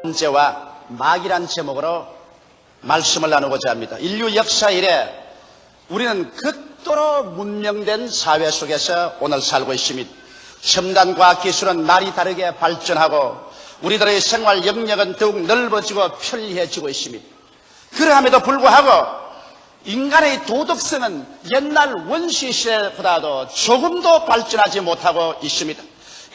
문제와 마귀란 제목으로 말씀을 나누고자 합니다. 인류 역사 이래 우리는 극도로 문명된 사회 속에서 오늘 살고 있습니다. 첨단 과학 기술은 날이 다르게 발전하고 우리들의 생활 영역은 더욱 넓어지고 편리해지고 있습니다. 그러함에도 불구하고 인간의 도덕성은 옛날 원시 시대보다도 조금도 발전하지 못하고 있습니다.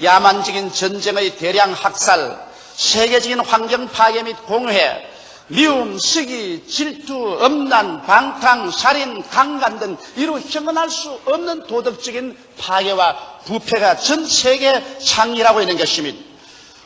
야만적인 전쟁의 대량 학살, 세계적인 환경 파괴 및 공해, 미움, 시기, 질투, 엄난, 방탕, 살인, 강간 등 이루 형언할 수 없는 도덕적인 파괴와 부패가 전 세계에 창렬하고 있는 것입니다.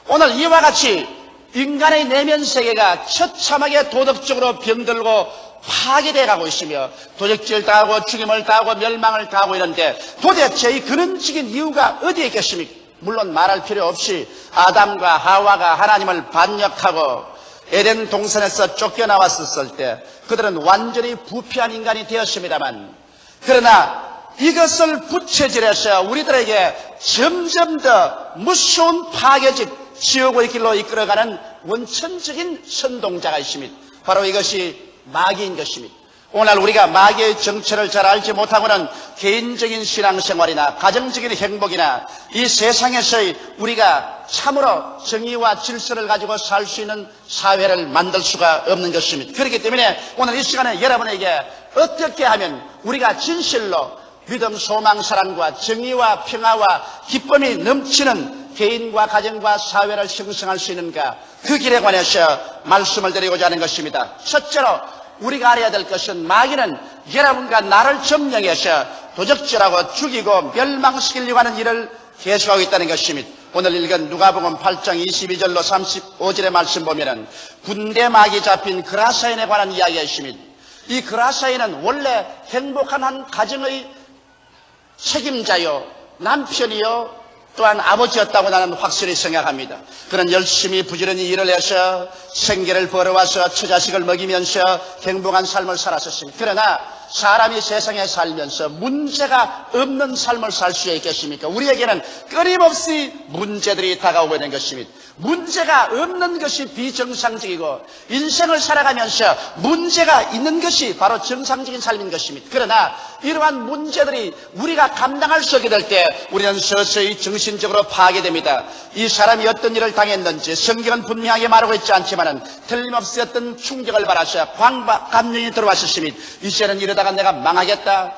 오늘 이와 같이 인간의 내면 세계가 처참하게 도덕적으로 병들고 파괴되어 가고 있으며 도적질을 당하고 죽임을 당하고 멸망을 당하고 있는데 도대체 이 근원적인 이유가 어디에 있겠습니까? 물론 말할 필요 없이 아담과 하와가 하나님을 반역하고 에덴 동산에서 쫓겨나왔었을 때 그들은 완전히 부패한 인간이 되었습니다만, 그러나 이것을 부채질해서 우리들에게 점점 더 무서운 파괴적 지옥의 길로 이끌어가는 원천적인 선동자가 있습니다. 바로 이것이 마귀인 것입니다. 오늘 우리가 마귀의 정체를 잘 알지 못하고는 개인적인 신앙생활이나 가정적인 행복이나 이 세상에서의 우리가 참으로 정의와 질서를 가지고 살 수 있는 사회를 만들 수가 없는 것입니다. 그렇기 때문에 오늘 이 시간에 여러분에게 어떻게 하면 우리가 진실로 믿음, 소망, 사랑과 정의와 평화와 기쁨이 넘치는 개인과 가정과 사회를 형성할 수 있는가, 그 길에 관해서 말씀을 드리고자 하는 것입니다. 첫째로 우리가 알아야 될 것은 마귀는 여러분과 나를 점령해서 도적질하고 죽이고 멸망시키려고 하는 일을 계속하고 있다는 것입니다. 오늘 읽은 누가복음 8장 22절로 35절의 말씀 보면은 군대 마귀 잡힌 그라사인에 관한 이야기가 있습니다. 이 그라사인은 원래 행복한 한 가정의 책임자요, 남편이요, 또한 아버지였다고 나는 확실히 생각합니다. 그는 열심히 부지런히 일을 해서 생계를 벌어와서 처자식을 먹이면서 행복한 삶을 살았었습니다. 그러나 사람이 세상에 살면서 문제가 없는 삶을 살 수 있겠습니까? 우리에게는 끊임없이 문제들이 다가오고 있는 것입니다. 문제가 없는 것이 비정상적이고 인생을 살아가면서 문제가 있는 것이 바로 정상적인 삶인 것입니다. 그러나 이러한 문제들이 우리가 감당할 수 없게 될 때 우리는 서서히 정신적으로 파괴됩니다. 이 사람이 어떤 일을 당했는지 성경은 분명하게 말하고 있지 않지만 틀림없이 어떤 충격을 받아서 감정이 들어왔었습니다. 이제는 이러다가 내가 망하겠다,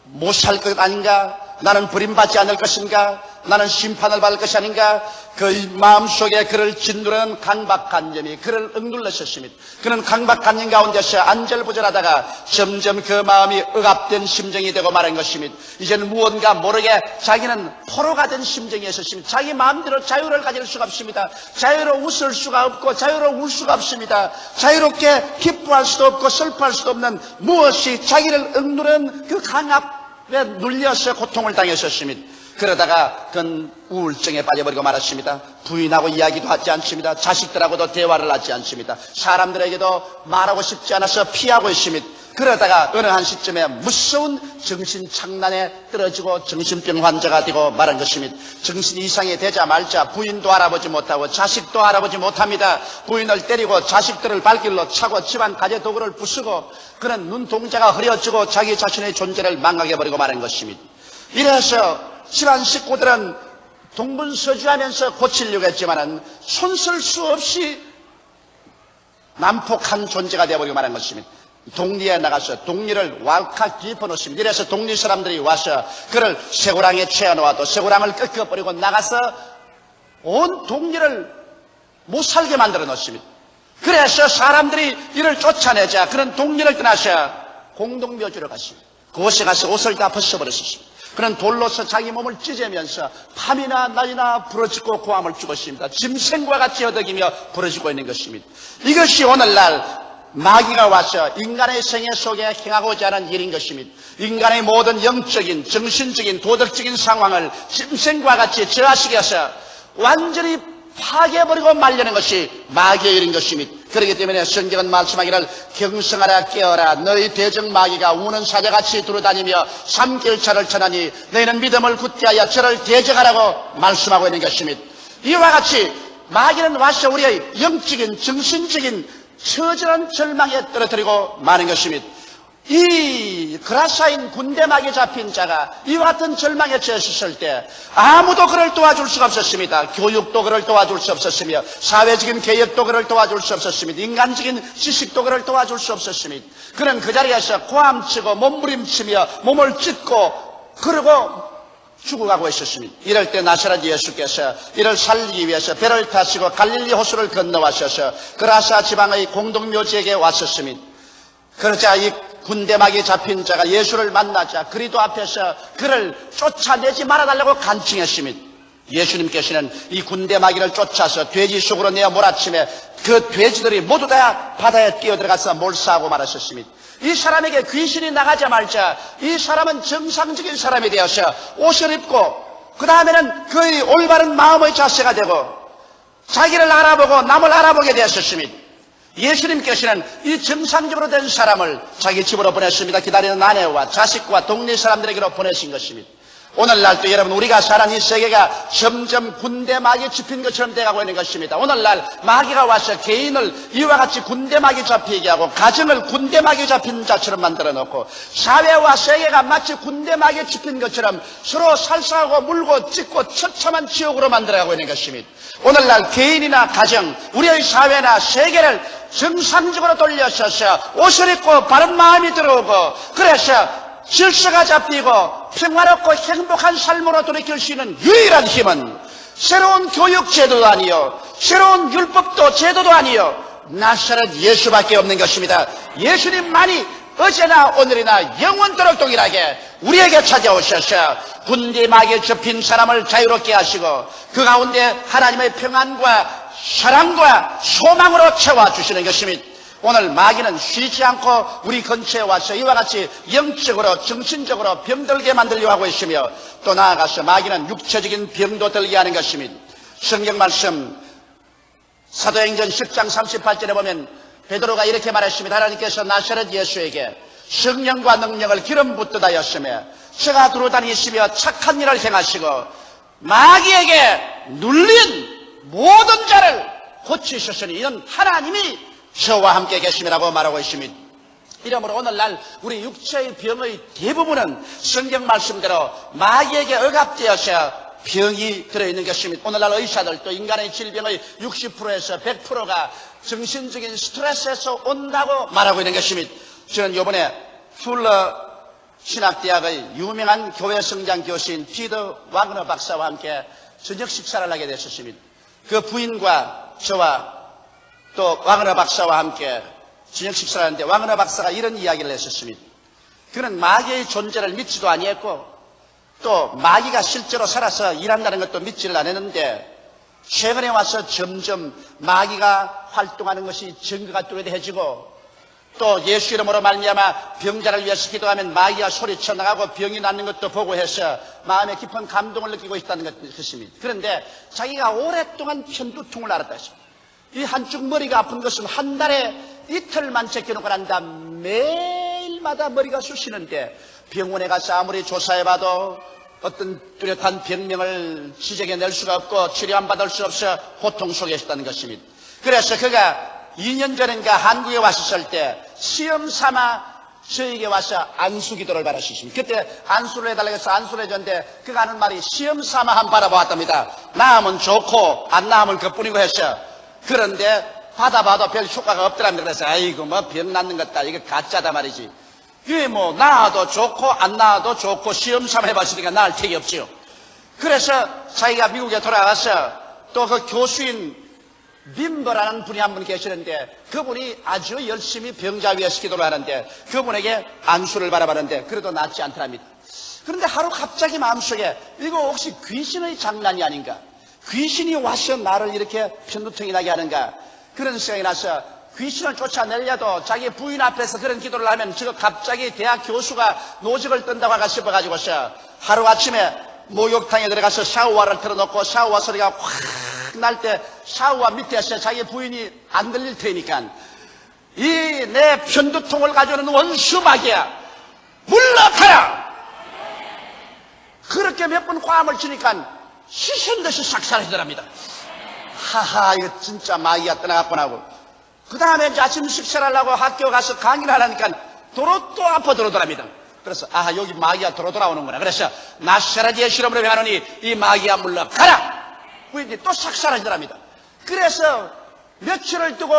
못 살 것 아닌가, 나는 버림받지 않을 것인가, 나는 심판을 받을 것이 아닌가, 그 마음속에 그를 짓누르는 강박관념이 그를 억눌렀었습니다. 그는 강박관념 가운데서 안절부절하다가 점점 그 마음이 억압된 심정이 되고 말한 것입니다. 이제는 무언가 모르게 자기는 포로가 된 심정이 있었습니다. 자기 마음대로 자유를 가질 수가 없습니다. 자유로 웃을 수가 없고 자유로 울 수가 없습니다. 자유롭게 기뻐할 수도 없고 슬퍼할 수도 없는 무엇이 자기를 억누르는 그 강압에 눌려서 고통을 당했었습니다. 그러다가 그는 우울증에 빠져버리고 말았습니다. 부인하고 이야기도 하지 않습니다. 자식들하고도 대화를 하지 않습니다. 사람들에게도 말하고 싶지 않아서 피하고 있습니다. 그러다가 어느 한 시점에 무서운 정신착란에 떨어지고 정신병 환자가 되고 말한 것입니다. 정신 이상이 되자 말자 부인도 알아보지 못하고 자식도 알아보지 못합니다. 부인을 때리고 자식들을 발길로 차고 집안 가재도구를 부수고 그는 눈동자가 흐려지고 자기 자신의 존재를 망각해버리고 말한 것입니다. 이래서 집안 식구들은 동분서주하면서 고치려고 했지만은 손쓸 수 없이 난폭한 존재가 되어버리고 말한 것입니다. 동리에 나가서 동리를 왈칵 뒤집어놓습니다. 이래서 동리 사람들이 와서 그를 쇠고랑에 채워놓아도 쇠고랑을 꺾어버리고 나가서 온 동리를 못 살게 만들어 놓습니다. 그래서 사람들이 이를 쫓아내자 그는 동리를 떠나서 공동묘지로 갔습니다. 그곳에 가서 옷을 다 벗어버렸습니다. 그는 돌로서 자기 몸을 찢으면서 밤이나 낮이나 부러지고 고함을 죽었습니다. 짐승과 같이 허덕이며 부러지고 있는 것입니다. 이것이 오늘날 마귀가 와서 인간의 생애 속에 행하고자 하는 일인 것입니다. 인간의 모든 영적인, 정신적인, 도덕적인 상황을 짐승과 같이 저하시켜서 완전히 파괴해버리고 말려는 것이 마귀의 일인 것입니다. 그렇기 때문에 성경은 말씀하기를 경성하라 깨어라 너희 대적 마귀가 우는 사자같이 두루다니며 삼킬차를 쳐나니 너희는 믿음을 굳게 하여 저를 대적하라고 말씀하고 있는 것입니다. 이와 같이 마귀는 와서 우리의 영적인 정신적인 처절한 절망에 떨어뜨리고 마는 것입니다. 이 그라사인 군대막에 잡힌 자가 이와 같은 절망에 처했을 때 아무도 그를 도와줄 수가 없었습니다. 교육도 그를 도와줄 수 없었으며 사회적인 개혁도 그를 도와줄 수 없었습니다. 인간적인 지식도 그를 도와줄 수 없었습니다. 그는 그 자리에서 고함치고 몸부림치며 몸을 찢고 그러고 죽어가고 있었습니다. 이럴 때 나사렛 예수께서 이를 살리기 위해서 배를 타시고 갈릴리 호수를 건너와셔서 그라사 지방의 공동묘지에게 왔었습니다. 그러자 이 군대막에 잡힌 자가 예수를 만나자 그리도 앞에서 그를 쫓아내지 말아달라고 간청했습니다. 예수님께서는 이 군대마귀를 쫓아서 돼지 속으로 내어 몰아치며 그 돼지들이 모두 다 바다에 뛰어들어가서 몰사하고 말하셨습니다. 이 사람에게 귀신이 나가자마자 이 사람은 정상적인 사람이 되어서 옷을 입고 그 다음에는 그의 올바른 마음의 자세가 되고 자기를 알아보고 남을 알아보게 되었습니다. 예수님께서는 이 정상적으로 된 사람을 자기 집으로 보냈습니다. 기다리는 아내와 자식과 동네 사람들에게로 보내신 것입니다. 오늘날도 여러분 우리가 사는 이 세계가 점점 군대마귀에 잡힌 것처럼 돼가고 있는 것입니다. 오늘날 마귀가 와서 개인을 이와 같이 군대마귀에 잡히게 하고 가정을 군대마귀에 잡힌 자처럼 만들어 놓고 사회와 세계가 마치 군대마귀에 잡힌 것처럼 서로 살상하고 물고 찢고 처참한 지옥으로 만들어가고 있는 것입니다. 오늘날 개인이나 가정, 우리의 사회나 세계를 정상적으로 돌려서서 옷을 입고 바른 마음이 들어오고 그래서 질서가 잡히고 평화롭고 행복한 삶으로 돌이킬 수 있는 유일한 힘은 새로운 교육 제도도 아니요 새로운 율법도 제도도 아니요 나사렛 예수밖에 없는 것입니다. 예수님만이 어제나 오늘이나 영원토록 동일하게 우리에게 찾아오셔서 군대마귀에 접힌 사람을 자유롭게 하시고 그 가운데 하나님의 평안과 사랑과 소망으로 채워주시는 것입니다. 오늘 마귀는 쉬지 않고 우리 근처에 와서 이와 같이 영적으로 정신적으로 병들게 만들려고 하고 있으며 또 나아가서 마귀는 육체적인 병도 들게 하는 것입니다. 성경 말씀 사도행전 10장 38절에 보면 베드로가 이렇게 말했습니다. 하나님께서 나사렛 예수에게 성령과 능력을 기름 붓듯 하였으며 저가 두루다니시며 착한 일을 행하시고 마귀에게 눌린 모든 자를 고치셨으니 이는 하나님이 저와 함께 계심이라고 말하고 있습니다. 이러므로 오늘날 우리 육체의 병의 대부분은 성경 말씀대로 마귀에게 억압되어서 병이 들어있는 것입니다. 오늘날 의사들도 인간의 질병의 60%에서 100%가 정신적인 스트레스에서 온다고 말하고 있는 것입니다. 저는 이번에 훌러 신학대학의 유명한 교회 성장 교수인 피터 와그너 박사와 함께 저녁 식사를 하게 됐었습니다. 그 부인과 저와 또 와그너 박사와 함께 저녁 식사를 하는데 와그너 박사가 이런 이야기를 했었습니다. 그는 마귀의 존재를 믿지도 아니했고 또 마귀가 실제로 살아서 일한다는 것도 믿지를 않았는데 최근에 와서 점점 마귀가 활동하는 것이 증거가 뚜렷해지고 또 예수 이름으로 말미암아 병자를 위해서 기도하면 마귀가 소리쳐 나가고 병이 낫는 것도 보고 해서 마음에 깊은 감동을 느끼고 있다는 것입니다. 그런데 자기가 오랫동안 편두통을 앓았다 했습니다. 이 한쪽 머리가 아픈 것은 한 달에 이틀만 제껴놓고 난 다음 매일마다 머리가 쑤시는데 병원에 가서 아무리 조사해봐도 어떤 뚜렷한 병명을 지적해낼 수가 없고 치료 안 받을 수 없어 고통 속에 있었다는 것입니다. 그래서 그가 2년 전인가 한국에 왔었을 때 시험 삼아 저에게 와서 안수기도를 받았습니다. 그때 안수를 해달라고 해서 안수를 해줬는데 그가 하는 말이 시험 삼아 한번 바라보았답니다. 나으면 좋고 안 나으면 그뿐이고 했어. 그런데 받아봐도 별 효과가 없더랍니다. 그래서 아이고 뭐 병 낫는 것다 이거 가짜다 말이지. 이게 뭐 나아도 좋고 안 나아도 좋고 시험 삼아 해봤으니까 나을 택이 없지요. 그래서 자기가 미국에 돌아가서 또 그 교수인 림버라는 분이 한 분 계시는데 그분이 아주 열심히 병자 위에서 기도를 하는데 그분에게 안수를 바라봤는데 그래도 낫지 않더랍니다. 그런데 하루 갑자기 마음속에 이거 혹시 귀신의 장난이 아닌가? 귀신이 와서 나를 이렇게 편두통이 나게 하는가? 그런 생각이 나서 귀신을 쫓아내려도 자기 부인 앞에서 그런 기도를 하면 저거 갑자기 대학 교수가 노직을 뜬다고 싶어가지고서 하루아침에 목욕탕에 들어가서 샤워를 틀어놓고 샤워 소리가 확 날 때 샤워 밑에서 자기 부인이 안 들릴 테니까 이 내 편두통을 가져오는 원수 마귀야 물러가라. 그렇게 몇 번 과음을 치니까 시신 듯이 싹 사라지더랍니다. 하하, 이거 진짜 마귀가 떠나갔구나 하고, 그 다음에 이제 아침 식사를 하려고 학교 가서 강의를 하려니까 도로 또 앞으로 들어오더랍니다. 그래서 여기 마귀가 도로 돌아오는구나. 그래서 나사렛의 실험으로 행하노니 이 마귀가 물러가라. 부인이 또 싹 사라지더랍니다. 그래서 며칠을 두고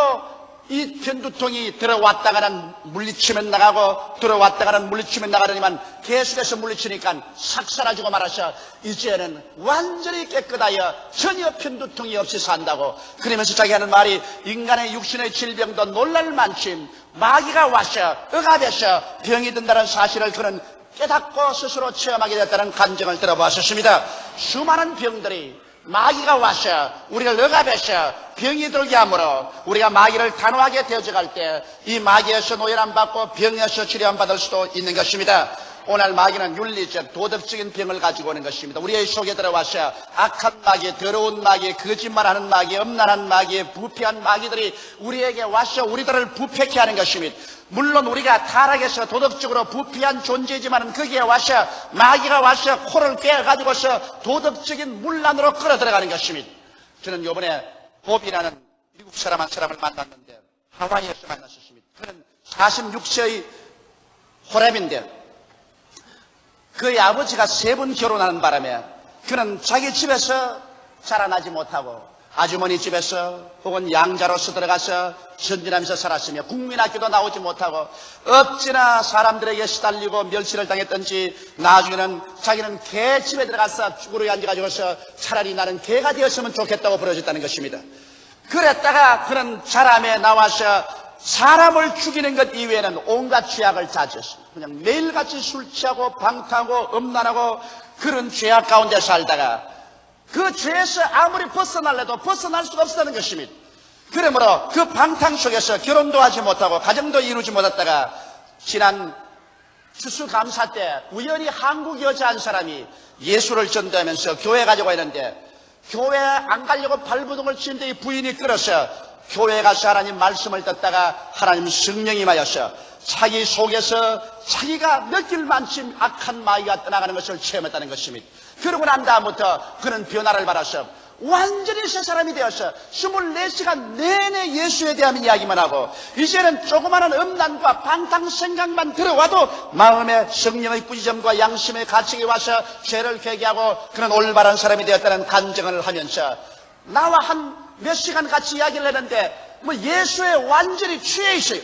이 편두통이 들어왔다가는 물리치면 나가고 들어왔다가는 물리치면 나가더니만 계속해서 물리치니까 싹 사라지고 말아서 이제는 완전히 깨끗하여 전혀 편두통이 없이 산다고. 그러면서 자기 하는 말이, 인간의 육신의 질병도 놀랄 만큼 마귀가 와서 억압해서 병이 든다는 사실을 그는 깨닫고 스스로 체험하게 됐다는 간증을 들어보았습니다. 수많은 병들이 마귀가 와서 우리를 억압해서 병이 들게 하므로 우리가 마귀를 단호하게 되어져갈 때 이 마귀에서 노예람 받고 병에서 치료함 받을 수도 있는 것입니다. 오늘 마귀는 윤리적 도덕적인 병을 가지고 오는 것입니다. 우리의 속에 들어와서 악한 마귀, 더러운 마귀, 거짓말하는 마귀, 음란한 마귀, 부패한 마귀들이 우리에게 와서 우리들을 부패케 하는 것입니다. 물론 우리가 타락해서 도덕적으로 부패한 존재이지만 거기에 와서 마귀가 와서 코를 꿰어가지고서 도덕적인 문란으로 끌어들어가는 것입니다. 저는 이번에 봅이라는 미국 사람 한 사람을 만났는데 하와이에서 만났었습니다. 그는 46세의 호랩인데 그의 아버지가 3번 결혼하는 바람에 그는 자기 집에서 자라나지 못하고 아주머니 집에서 혹은 양자로서 들어가서 전진하면서 살았으며 국민학교도 나오지 못하고 어찌나 사람들에게 시달리고 멸시를 당했던지 나중에는 자기는 개 집에 들어가서 쭈그러기 앉아가지고서 차라리 나는 개가 되었으면 좋겠다고 부러졌다는 것입니다. 그랬다가 그는 자람에 나와서 사람을 죽이는 것 이외에는 온갖 죄악을 자지었습니다. 그냥 매일같이 술 취하고 방탕하고 음란하고 그런 죄악 가운데 살다가 그 죄에서 아무리 벗어날래도 벗어날 수가 없었다는 것입니다. 그러므로 그 방탕 속에서 결혼도 하지 못하고 가정도 이루지 못했다가 지난 추수감사 때 우연히 한국 여자 한 사람이 예수를 전도하면서 교회 가지고 있는데 교회 안 가려고 발부둥을 치는데 이 부인이 끌어서 교회 가서 하나님 말씀을 듣다가 하나님 성령이 임하여서 자기 속에서 자기가 느낄 만큼 악한 마귀가 떠나가는 것을 체험했다는 것입니다. 그러고 난 다음부터 그는 변화를 받아서 완전히 새 사람이 되어서 24시간 내내 예수에 대한 이야기만 하고 이제는 조그마한 음란과 방탕 생각만 들어와도 마음에 성령의 꾸지점과 양심의 가책이 와서 죄를 회개하고 그는 올바른 사람이 되었다는 간증을 하면서 나와 한 몇 시간 같이 이야기를 했는데 예수에 완전히 취해 있어요.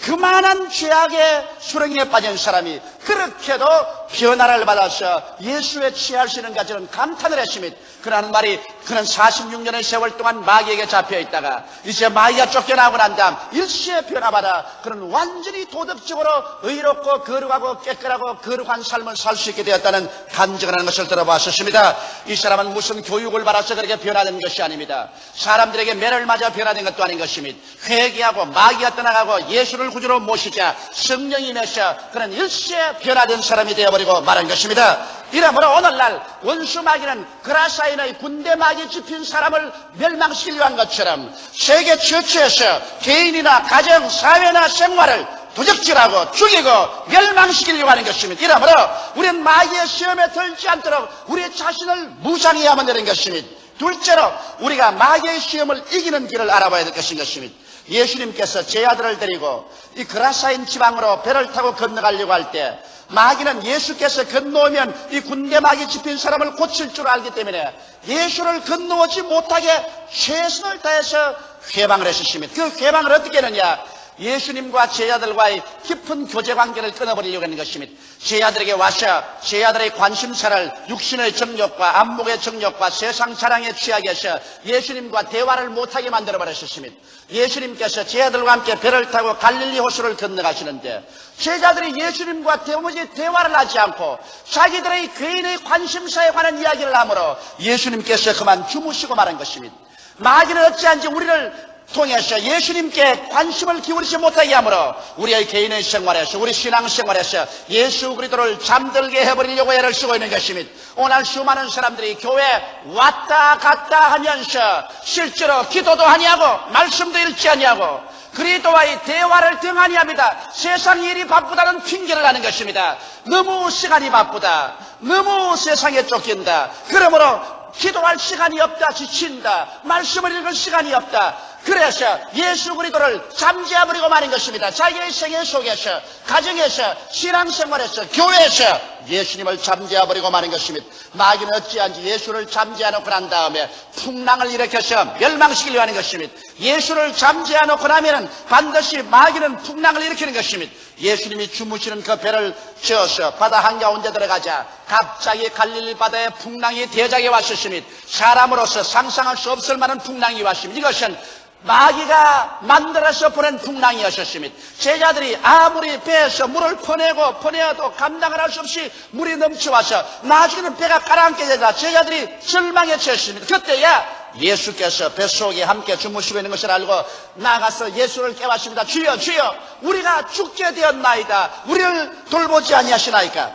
그만한 죄악의 수렁에 빠진 사람이 그렇게도 변화를 받아서 예수에 취할 수 있는가 저는 감탄을 했습니다. 그러는 말이 그는 46년의 세월 동안 마귀에게 잡혀있다가 이제 마귀가 쫓겨나고 난 다음 일시에 변화받아 그는 완전히 도덕적으로 의롭고 거룩하고 깨끗하고 거룩한 삶을 살 수 있게 되었다는 간증을 하는 것을 들어봤었습니다. 이 사람은 무슨 교육을 받아서 그렇게 변화된 것이 아닙니다. 사람들에게 매를 맞아 변화된 것도 아닌 것입니다. 회개하고 마귀가 떠나가고 예수를 구주로 모시자 성령이 임해서 그는 일시에 변화된 사람이 되어버리고 말한 것입니다. 이러므로 오늘날 원수 마귀는 그라사인의 군대 마귀 집힌 사람을 멸망시키려고 한 것처럼 세계 처처에서 개인이나 가정, 사회나 생활을 도적질하고 죽이고 멸망시키려고 하는 것입니다. 이러므로 우리는 마귀의 시험에 들지 않도록 우리 자신을 무장해야만 되는 것입니다. 둘째로 우리가 마귀의 시험을 이기는 길을 알아봐야 될 것인 것입니다. 예수님께서 제 아들을 데리고 이 그라사인 지방으로 배를 타고 건너가려고 할 때 마귀는 예수께서 건너오면 이 군대 마귀 집힌 사람을 고칠 줄 알기 때문에 예수를 건너오지 못하게 최선을 다해서 회방을 했었습니다. 그 회방을 어떻게 했느냐? 예수님과 제자들과의 깊은 교제 관계를 끊어버리려고 하는 것입니다. 제자들에게 와서 제자들의 관심사를 육신의 정욕과 안목의 정욕과 세상 자랑에 취하게 해서 예수님과 대화를 못하게 만들어버렸습니다. 예수님께서 제자들과 함께 배를 타고 갈릴리 호수를 건너가시는데 제자들이 예수님과 도무지 대화를 하지 않고 자기들의 개인의 관심사에 관한 이야기를 하므로 예수님께서 그만 주무시고 말한 것입니다. 마귀는 어찌한지 우리를 통해서 예수님께 관심을 기울이지 못하게 하므로 우리의 개인의 생활에서 우리 신앙생활에서 예수 그리스도를 잠들게 해버리려고 애를 쓰고 있는 것입니다. 오늘 수많은 사람들이 교회 왔다 갔다 하면서 실제로 기도도 하냐고 말씀도 읽지 하냐고 그리스도와의 대화를 등하니 합니다. 세상 일이 바쁘다는 핑계를 하는 것입니다. 너무 시간이 바쁘다. 너무 세상에 쫓긴다. 그러므로 기도할 시간이 없다, 지친다, 말씀을 읽을 시간이 없다. 그래서 예수 그리스도를 잠재워버리고 마는 것입니다. 자기의 생애 속에서, 가정에서, 신앙생활에서, 교회에서 예수님을 잠재워버리고 마는 것입니다. 마귀는 어찌한지 예수를 잠재워놓고 난 다음에 풍랑을 일으켜서 멸망시키려고 하는 것입니다. 예수를 잠재워놓고 나면 반드시 마귀는 풍랑을 일으키는 것입니다. 예수님이 주무시는 그 배를 지어서 바다 한가운데 들어가자 갑자기 갈릴리 바다에 풍랑이 대작에 왔었습니다. 사람으로서 상상할 수 없을 만한 풍랑이 왔습니다. 이것은 마귀가 만들어서 보낸 풍랑이었습니다. 제자들이 아무리 배에서 물을 퍼내어도 감당을 할 수 없이 물이 넘쳐와서 나중에는 배가 가라앉게 되자 제자들이 절망에 처했습니다. 그때야 예수께서 뱃속에 함께 주무시고 있는 것을 알고 나가서 예수를 깨웠습니다. 주여, 주여, 우리가 죽게 되었나이다. 우리를 돌보지 아니하시나이까.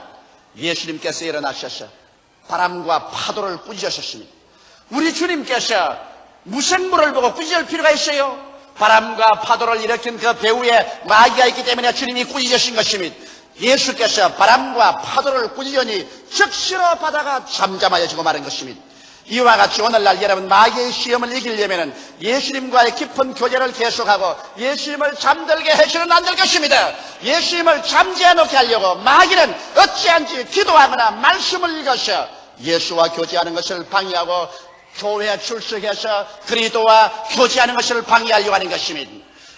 예수님께서 일어나셔서 바람과 파도를 꾸짖으셨습니다. 우리 주님께서 무슨 물을 보고 꾸짖을 필요가 있어요? 바람과 파도를 일으킨 그 배후에 마귀가 있기 때문에 주님이 꾸짖으신 것입니다. 예수께서 바람과 파도를 꾸짖으니 즉시로 바다가 잠잠하여지고 마는 것입니다. 이와 같이 오늘날 여러분 마귀의 시험을 이기려면 예수님과의 깊은 교제를 계속하고 예수님을 잠들게 해서는 안 될 것입니다. 예수님을 잠재해 놓게 하려고 마귀는 어찌한지 기도하거나 말씀을 읽어서 예수와 교제하는 것을 방해하고 교회에 출석해서 그리스도와 교제하는 것을 방해하려고 하는 것입니다.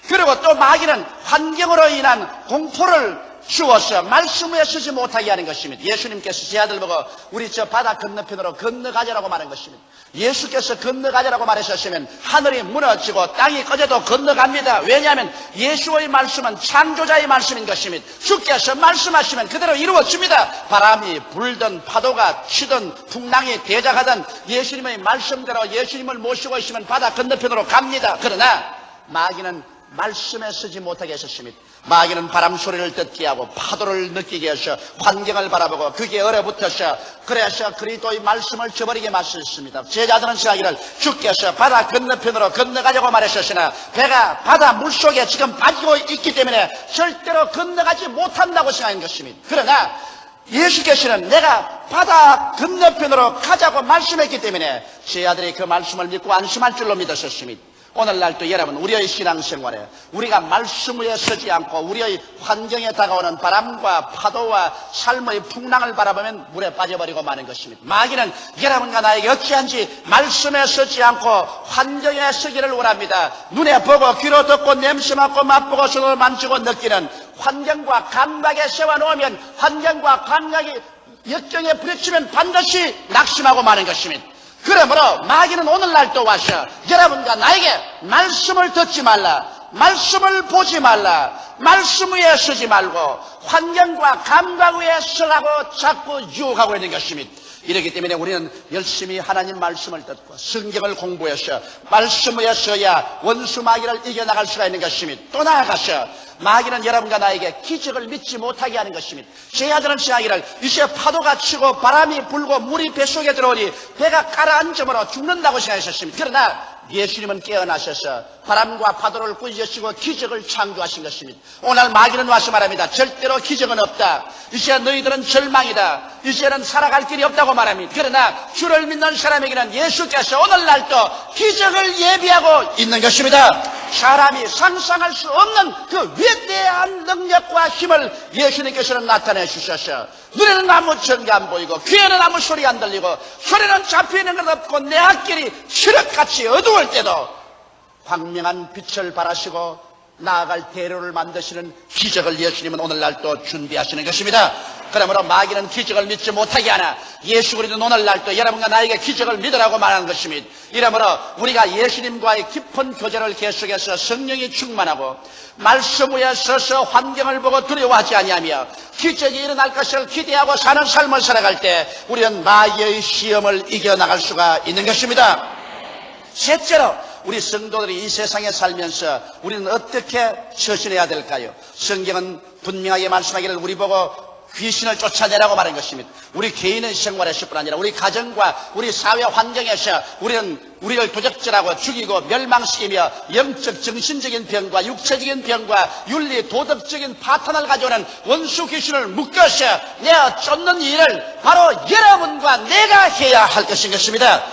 그리고 또 마귀는 환경으로 인한 공포를 주어서 말씀 위에 서지 못하게 하는 것입니다. 예수님께서 제 아들 보고 우리 저 바다 건너편으로 건너가자라고 말한 것입니다. 예수께서 건너가자라고 말하셨으면 하늘이 무너지고 땅이 꺼져도 건너갑니다. 왜냐하면 예수의 말씀은 창조자의 말씀인 것입니다. 주께서 말씀하시면 그대로 이루어집니다. 바람이 불든 파도가 치든 풍랑이 대작하든 예수님의 말씀대로 예수님을 모시고 있으면 바다 건너편으로 갑니다. 그러나 마귀는 말씀에 서지 못하게 하셨습니다. 마귀는 바람 소리를 듣게 하고 파도를 느끼게 해서 환경을 바라보고 그게 얼어붙어서 그래서 그리스도의 말씀을 저버리게 마셨습니다. 제자들은 생각하기를 주께서 바다 건너편으로 건너가자고 말하셨으나 배가 바다 물속에 지금 빠지고 있기 때문에 절대로 건너가지 못한다고 생각한 것입니다. 그러나 예수께서는 내가 바다 건너편으로 가자고 말씀했기 때문에 제 아들이 그 말씀을 믿고 안심할 줄로 믿으셨습니다. 오늘날도 여러분 우리의 신앙생활에 우리가 말씀 위에 서지 않고 우리의 환경에 다가오는 바람과 파도와 삶의 풍랑을 바라보면 물에 빠져버리고 마는 것입니다. 마귀는 여러분과 나에게 어찌한지 말씀에 서지 않고 환경에 서기를 원합니다. 눈에 보고 귀로 듣고 냄새 맡고 맛보고 손으로 만지고 느끼는 환경과 감각에 세워놓으면 환경과 감각이 역경에 부딪히면 반드시 낙심하고 마는 것입니다. 그러므로 마귀는 오늘날 또 와서 여러분과 나에게 말씀을 듣지 말라, 말씀을 보지 말라, 말씀 위에 서지 말고 환경과 감각 위에 서라고 자꾸 유혹하고 있는 것입니다. 이렇기 때문에 우리는 열심히 하나님 말씀을 듣고 성경을 공부해서 말씀 위에 서야 원수 마귀를 이겨나갈 수가 있는 것입니다. 또 나아가서 마귀는 여러분과 나에게 기적을 믿지 못하게 하는 것입니다. 제 아들은 생각하기를 이제 파도가 치고 바람이 불고 물이 뱃속에 들어오니 배가 가라앉음으로 죽는다고 생각하셨습니다. 그러나 예수님은 깨어나셔서 바람과 파도를 꾸짖으시고 기적을 창조하신 것입니다. 오늘 마귀는 와서 말합니다. 절대로 기적은 없다. 이제 너희들은 절망이다. 이제는 살아갈 길이 없다고 말합니다. 그러나 주를 믿는 사람에게는 예수께서 오늘날도 기적을 예비하고 있는 것입니다. 사람이 상상할 수 없는 그 위대한 능력과 힘을 예수님께서는 나타내 주셔서 눈에는 아무 전가 안 보이고 귀에는 아무 소리 안 들리고 소리는 잡히는 것 없고 내 앞길이 칠흑같이 어두울 때도 광명한 빛을 발하시고 나아갈 대로를 만드시는 기적을 예수님은 오늘날 또 준비하시는 것입니다. 그러므로 마귀는 기적을 믿지 못하게 하나 예수 그리스도는 오늘날 또 여러분과 나에게 기적을 믿으라고 말하는 것입니다. 이러므로 우리가 예수님과의 깊은 교제를 계속해서 성령이 충만하고 말씀 위에 서서 환경을 보고 두려워하지 아니하며 기적이 일어날 것을 기대하고 사는 삶을 살아갈 때 우리는 마귀의 시험을 이겨나갈 수가 있는 것입니다. 셋째로 우리 성도들이 이 세상에 살면서 우리는 어떻게 처신해야 될까요? 성경은 분명하게 말씀하기를 우리 보고 귀신을 쫓아내라고 말한 것입니다. 우리 개인의 생활에서 뿐 아니라 우리 가정과 우리 사회 환경에서 우리를 도적질하고 죽이고 멸망시키며 영적 정신적인 병과 육체적인 병과 윤리 도덕적인 파탄을 가져오는 원수 귀신을 묶어서 내어 쫓는 일을 바로 여러분과 내가 해야 할 것인 것입니다.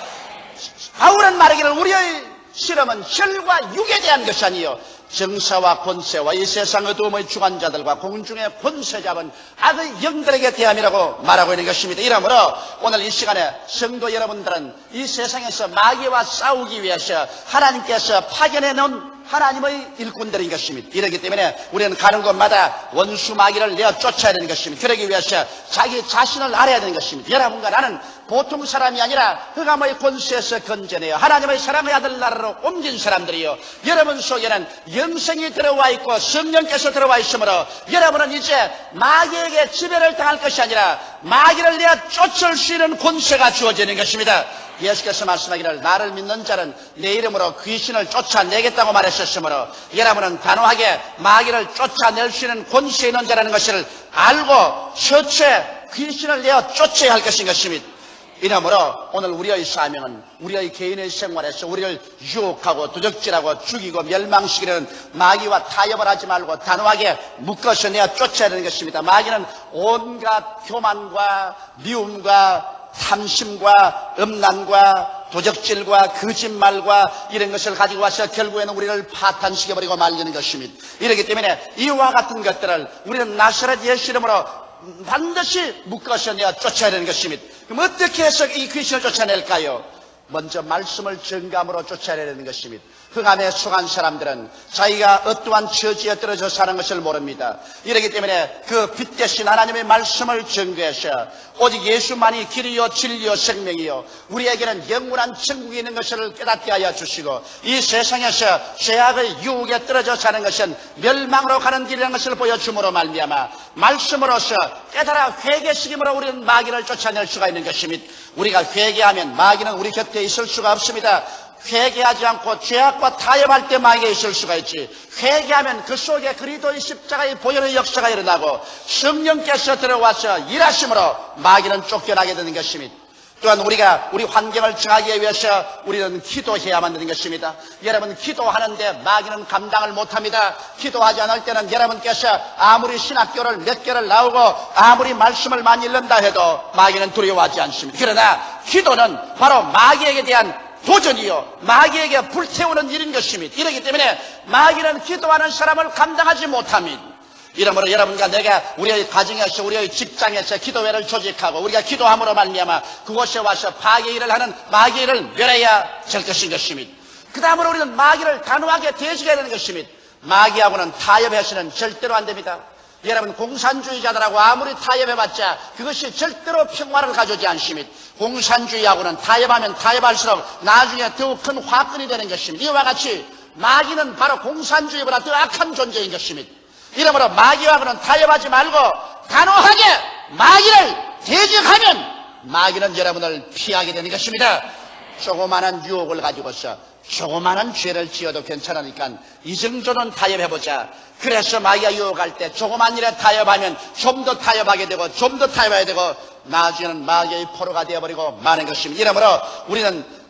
바울은 말하기를 우리의 실험은 혈과 육에 대한 것이 아니요 정사와 권세와 이 세상 어두움의 주관자들과 공중의 권세 잡은 악의 영들에게 대함이라고 말하고 있는 것입니다. 이러므로 오늘 이 시간에 성도 여러분들은 이 세상에서 마귀와 싸우기 위해서 하나님께서 파견해 놓은 하나님의 일꾼들인 것입니다. 이렇기 때문에 우리는 가는 곳마다 원수 마귀를 내어 쫓아야 되는 것입니다. 그러기 위해서 자기 자신을 알아야 되는 것입니다. 여러분과 나는 보통 사람이 아니라 흑암의 권세에서 건져내어 하나님의 사랑의 아들 나라로 옮긴 사람들이요, 여러분 속에는 영생이 들어와 있고 성령께서 들어와 있으므로 여러분은 이제 마귀에게 지배를 당할 것이 아니라 마귀를 내어 쫓을 수 있는 권세가 주어지는 것입니다. 예수께서 말씀하기를 나를 믿는 자는 내 이름으로 귀신을 쫓아내겠다고 말하셨으므로 여러분은 단호하게 마귀를 쫓아낼 수 있는 권세 있는 자라는 것을 알고 첫째 귀신을 내어 쫓아야 할 것인 것입니다. 이러므로 오늘 우리의 사명은 우리의 개인의 생활에서 우리를 유혹하고 도적질하고 죽이고 멸망시키는 마귀와 타협을 하지 말고 단호하게 묶어서 내어 쫓아야 되는 것입니다. 마귀는 온갖 교만과 미움과 탐심과 음란과 도적질과 거짓말과 이런 것을 가지고 와서 결국에는 우리를 파탄시켜버리고 말리는 것입니다. 이렇기 때문에 이와 같은 것들을 우리는 나사렛 예수 이름으로 반드시 묶어서 내어 쫓아야 되는 것입니다. 그럼 어떻게 해서 이 귀신을 쫓아낼까요? 먼저 말씀을 정감으로 쫓아내야 되는 것입니다. 흑암에 속한 사람들은 자기가 어떠한 처지에 떨어져 사는 것을 모릅니다. 이렇기 때문에 그 빛 대신 하나님의 말씀을 전거해서 오직 예수만이 길이요 진리요 생명이요 우리에게는 영원한 천국이 있는 것을 깨닫게 하여 주시고 이 세상에서 죄악의 유혹에 떨어져 사는 것은 멸망으로 가는 길이라는 것을 보여줌으로 말미암아 말씀으로서 깨달아 회개시킴으로 우리는 마귀를 쫓아낼 수가 있는 것입니다. 우리가 회개하면 마귀는 우리 곁에 있을 수가 없습니다. 회개하지 않고 죄악과 타협할 때 마귀가 있을 수가 있지. 회개하면 그 속에 그리스도의 십자가의 보혈의 역사가 일어나고 성령께서 들어와서 일하심으로 마귀는 쫓겨나게 되는 것입니다. 또한 우리가 우리 환경을 정하기 위해서 우리는 기도해야만 되는 것입니다. 여러분 기도하는데 마귀는 감당을 못합니다. 기도하지 않을 때는 여러분께서 아무리 신학교를 몇 개를 나오고 아무리 말씀을 많이 읽는다 해도 마귀는 두려워하지 않습니다. 그러나 기도는 바로 마귀에게 대한 도전이요 마귀에게 불태우는 일인 것입니다. 이렇기 때문에 마귀는 기도하는 사람을 감당하지 못합니다. 이러므로 여러분과 내가 우리의 가정에서 우리의 직장에서 기도회를 조직하고 우리가 기도함으로 말미암아 그곳에 와서 파괴 일을 하는 마귀 일을 멸해야 될 것인 것입니다. 그 다음으로 우리는 마귀를 단호하게 대적해야 되는 것입니다. 마귀하고는 타협해서는 절대로 안 됩니다. 여러분 공산주의자들하고 아무리 타협해봤자 그것이 절대로 평화를 가져오지 않습니다. 공산주의하고는 타협하면 타협할수록 나중에 더욱 큰 화근이 되는 것입니다. 이와 같이 마귀는 바로 공산주의보다 더 악한 존재인 것입니다. 이러므로 마귀하고는 타협하지 말고 단호하게 마귀를 대적하면 마귀는 여러분을 피하게 되는 것입니다. 조그마한 유혹을 가지고서 조그마한 죄를 지어도 괜찮으니까 이 정도는 타협해보자. 그래서 마귀가 유혹할 때 조그만 일에 타협하면 좀 더 타협하게 되고 좀 더 타협해야 되고 나중에는 마귀의 포로가 되어버리고 마는 것입니다. 이러므로 우리는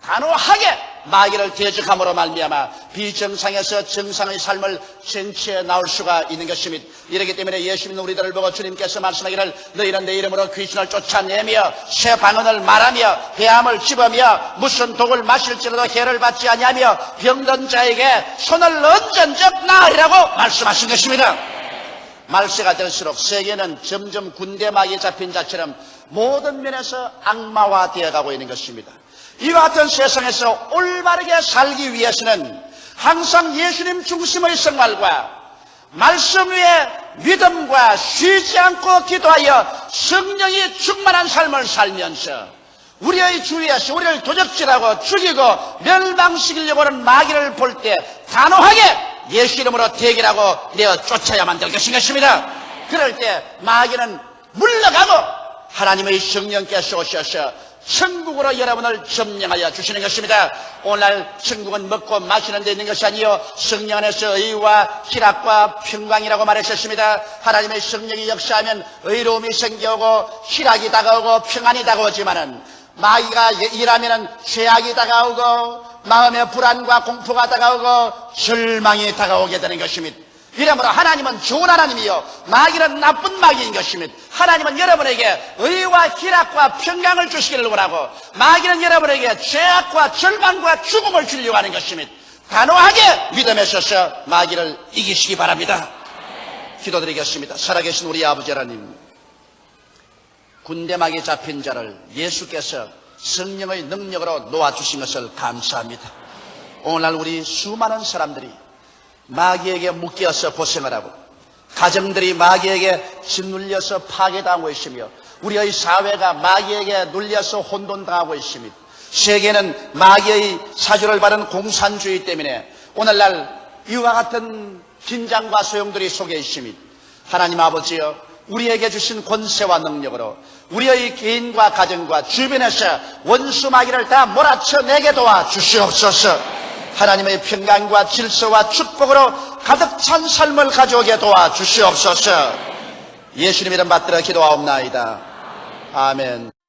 단호하게 마귀를 대적함으로 말미암아 비정상에서 정상의 삶을 쟁취해 나올 수가 있는 것입니다. 이렇기 때문에 예수 믿는 우리들을 보고 주님께서 말씀하기를 너희는 내 이름으로 귀신을 쫓아내며 새 방언을 말하며 배암을 집으며 무슨 독을 마실지라도 해를 받지 아니하며 병든 자에게 손을 얹은 적 나으리라고 말씀하신 것입니다. 말세가 될수록 세계는 점점 군대 마귀에 잡힌 자처럼 모든 면에서 악마화되어 가고 있는 것입니다. 이와 같은 세상에서 올바르게 살기 위해서는 항상 예수님 중심의 생활과 말씀 위에 믿음과 쉬지 않고 기도하여 성령이 충만한 삶을 살면서 우리의 주위에서 우리를 도적질하고 죽이고 멸망시키려고 하는 마귀를 볼 때 단호하게 예수 이름으로 대결하고 내어 쫓아야만 될 것인 것입니다. 그럴 때 마귀는 물러가고 하나님의 성령께서 오셔서 천국으로 여러분을 점령하여 주시는 것입니다. 오늘날 천국은 먹고 마시는 데 있는 것이 아니요 성령 안에서 의와 희락과 평강이라고 말하셨습니다. 하나님의 성령이 역사하면 의로움이 생겨오고 희락이 다가오고 평안이 다가오지만은 마귀가 일하면은 죄악이 다가오고 마음의 불안과 공포가 다가오고 절망이 다가오게 되는 것입니다. 이러므로 하나님은 좋은 하나님이요 마귀는 나쁜 마귀인 것입니다. 하나님은 여러분에게 의와 희락과 평강을 주시기를 원하고 마귀는 여러분에게 죄악과 절망과 죽음을 주려고 하는 것입니다. 단호하게 믿음에 서서 마귀를 이기시기 바랍니다. 기도드리겠습니다. 살아계신 우리 아버지 하나님, 군대막이 잡힌 자를 예수께서 성령의 능력으로 놓아주신 것을 감사합니다. 오늘날 우리 수많은 사람들이 마귀에게 묶여서 고생을 하고 가정들이 마귀에게 짓눌려서 파괴당하고 있으며 우리의 사회가 마귀에게 눌려서 혼돈당하고 있습니다. 세계는 마귀의 사주를 받은 공산주의 때문에 오늘날 이와 같은 긴장과 소용돌이 속에 있습니다. 하나님 아버지여, 우리에게 주신 권세와 능력으로 우리의 개인과 가정과 주변에서 원수 마귀를 다 몰아쳐내게 도와 주시옵소서. 하나님의 평강과 질서와 축복으로 가득 찬 삶을 가져오게 도와 주시옵소서. 예수님 이름 받들어 기도하옵나이다. 아멘.